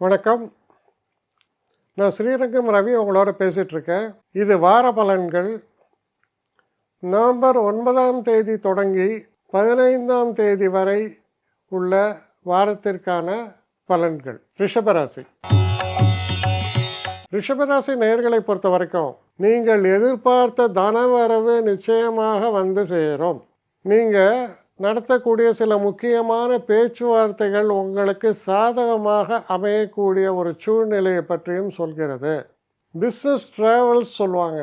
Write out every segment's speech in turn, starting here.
வணக்கம். நான் ஸ்ரீரங்கம் ரவி உங்களோட பேசிகிட்ருக்கேன். இது வார பலன்கள். நவம்பர் 9ஆம் தேதி தொடங்கி 15ஆம் தேதி வரை உள்ள வாரத்திற்கான பலன்கள். ரிஷபராசி. ரிஷபராசி நேயர்களை பொறுத்த வரைக்கும் நீங்கள் எதிர்பார்த்த தனவரவு நிச்சயமாக வந்து சேரும். நீங்கள் நடத்தக்கூடிய சில முக்கியமான பேச்சுவார்த்தைகள் உங்களுக்கு சாதகமாக அமையக்கூடிய ஒரு சூழ்நிலையை பற்றியும் சொல்கிறது. பிஸ்னஸ் ட்ராவல்ஸ் சொல்லுவாங்க.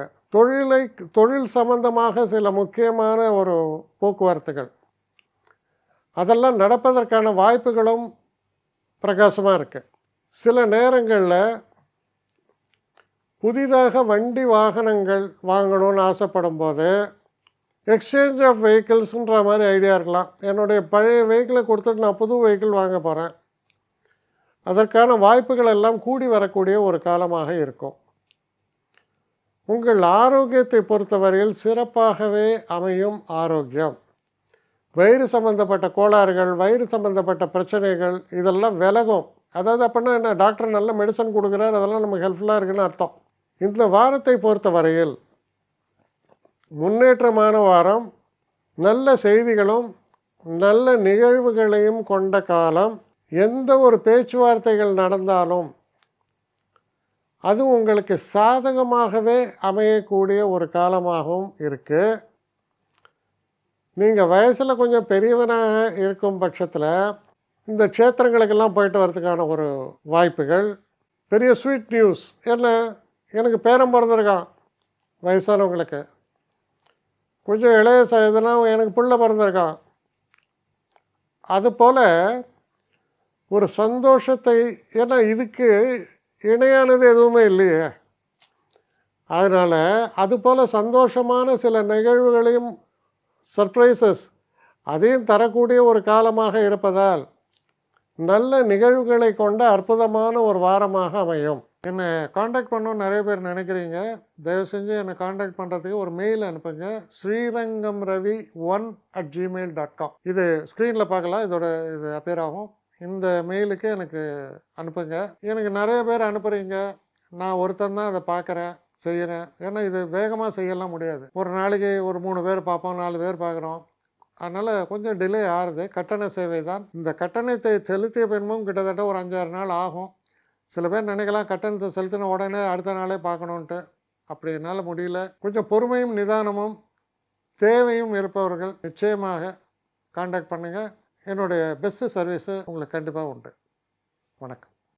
தொழில் சம்பந்தமாக சில முக்கியமான ஒரு போக்குவரத்துகள் அதெல்லாம் நடப்பதற்கான வாய்ப்புகளும் பிரகாசமாக இருக்குது. சில நேரங்களில் புதிதாக வண்டி வாகனங்கள் வாங்கணும்னு ஆசைப்படும் போது எக்ஸ்சேஞ்ச் ஆஃப் வெஹிக்கிள்ஸுன்ற மாதிரி ஐடியா இருக்கலாம். என்னுடைய பழைய வெஹிக்கிளை கொடுத்துட்டு நான் புது வெஹிக்கிள் வாங்க போகிறேன். அதற்கான வாய்ப்புகள் எல்லாம் கூடி வரக்கூடிய ஒரு காலமாக இருக்கும். உங்கள் ஆரோக்கியத்தை பொறுத்தவரையில் சிறப்பாகவே அமையும் ஆரோக்கியம். வயிறு சம்பந்தப்பட்ட கோளாறுகள், வயிறு சம்பந்தப்பட்ட பிரச்சனைகள் இதெல்லாம் விலகும். அதாவது அப்படின்னா என்ன, டாக்டர் நல்ல மெடிசன் கொடுக்குறாரு, அதெல்லாம் நமக்கு ஹெல்ப்ஃபுல்லாக இருக்குன்னு அர்த்தம். இந்த வாரத்தை பொறுத்த வரையில் முன்னேற்றமான வாரம். நல்ல செய்திகளும் நல்ல நிகழ்வுகளையும் கொண்ட காலம். எந்த ஒரு பேச்சுவார்த்தைகள் நடந்தாலும் அது உங்களுக்கு சாதகமாகவே அமையக்கூடிய ஒரு காலமாகவும் இருக்குது. நீங்கள் வயசில் கொஞ்சம் பெரியவனாக இருக்கும் பட்சத்தில் இந்த க்ஷேத்திரங்களுக்கெல்லாம் போயிட்டு வரதுக்கான ஒரு வாய்ப்புகள். பெரிய ஸ்வீட் நியூஸ் என்ன, எனக்கு பேரன் பிறந்திருக்கான். வயசானவங்களுக்கு கொஞ்சம் இளைய இதெல்லாம் எனக்கு பிள்ளை பிறந்திருக்கான். அதுபோல் ஒரு சந்தோஷத்தை, ஏன்னா இதுக்கு இணையானது எதுவுமே இல்லையே. அதனால் அதுபோல் சந்தோஷமான சில நிகழ்வுகளையும் சர்ப்ரைசஸ் அதையும் தரக்கூடிய ஒரு காலமாக இருப்பதால் நல்ல நிகழ்வுகளை கொண்ட அற்புதமான ஒரு வாரமாக அமையும். என்னை காண்டாக்ட் பண்ணணும்னு நிறைய பேர் நினைக்கிறீங்க. தயவு செஞ்சு என்னை காண்டாக்ட் பண்ணுறதுக்கு ஒரு மெயில் அனுப்புங்க. srirangamravi1@gmail.com. இது ஸ்க்ரீனில் பார்க்கலாம், இது அப்பியர் ஆகும். இந்த மெயிலுக்கு எனக்கு அனுப்புங்க. எனக்கு நிறைய பேர் அனுப்புகிறீங்க. நான் ஒருத்தன் தான் அதை பார்க்குறேன், செய்கிறேன். ஏன்னா இது வேகமாக செய்யலாம் முடியாது. ஒரு நாளைக்கு ஒரு 3 பேர் பார்ப்போம், 4 பேர் பார்க்குறோம். அதனால் கொஞ்சம் டிலே ஆகுது. கட்டண சேவை தான். இந்த கட்டணத்தை செலுத்திய பின்பும் கிட்டத்தட்ட ஒரு 5-6 நாள் ஆகும். சில பேர் நினைக்கலாம் கட்டணத்தை செலுத்தின உடனே அடுத்த நாளே பார்க்கணுன்ட்டு. அப்படி என்னால் முடியல. கொஞ்சம் பொறுமையும் நிதானமும் தேவையும் இருப்பவர்கள் நிச்சயமாக காண்டாக்ட் பண்ணுங்கள். என்னுடைய பெஸ்ட்டு சர்வீஸு உங்களுக்கு கண்டிப்பாக உண்டு. வணக்கம்.